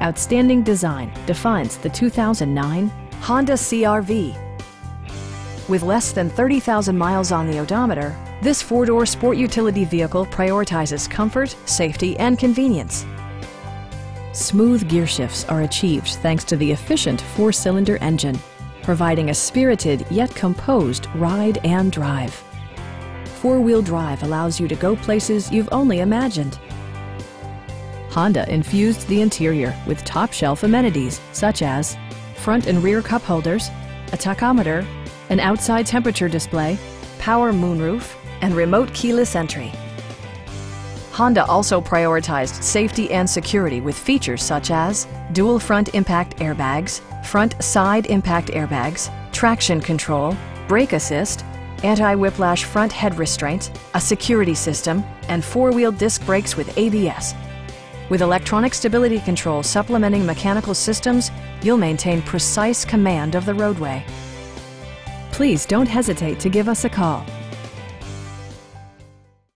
Outstanding design defines the 2009 Honda CR-V. With less than 30,000 miles on the odometer, this four-door sport utility vehicle prioritizes comfort, safety, and convenience. Smooth gear shifts are achieved thanks to the efficient four-cylinder engine, providing a spirited yet composed ride and drive. Four-wheel drive allows you to go places you've only imagined. Honda infused the interior with top-shelf amenities such as front and rear cup holders, a tachometer, an outside temperature display, power moonroof, and remote keyless entry. Honda also prioritized safety and security with features such as dual front impact airbags, front side impact airbags, traction control, brake assist, anti-whiplash front head restraints, a security system, and four-wheel disc brakes with ABS. With electronic stability control supplementing mechanical systems, you'll maintain precise command of the roadway. Please don't hesitate to give us a call.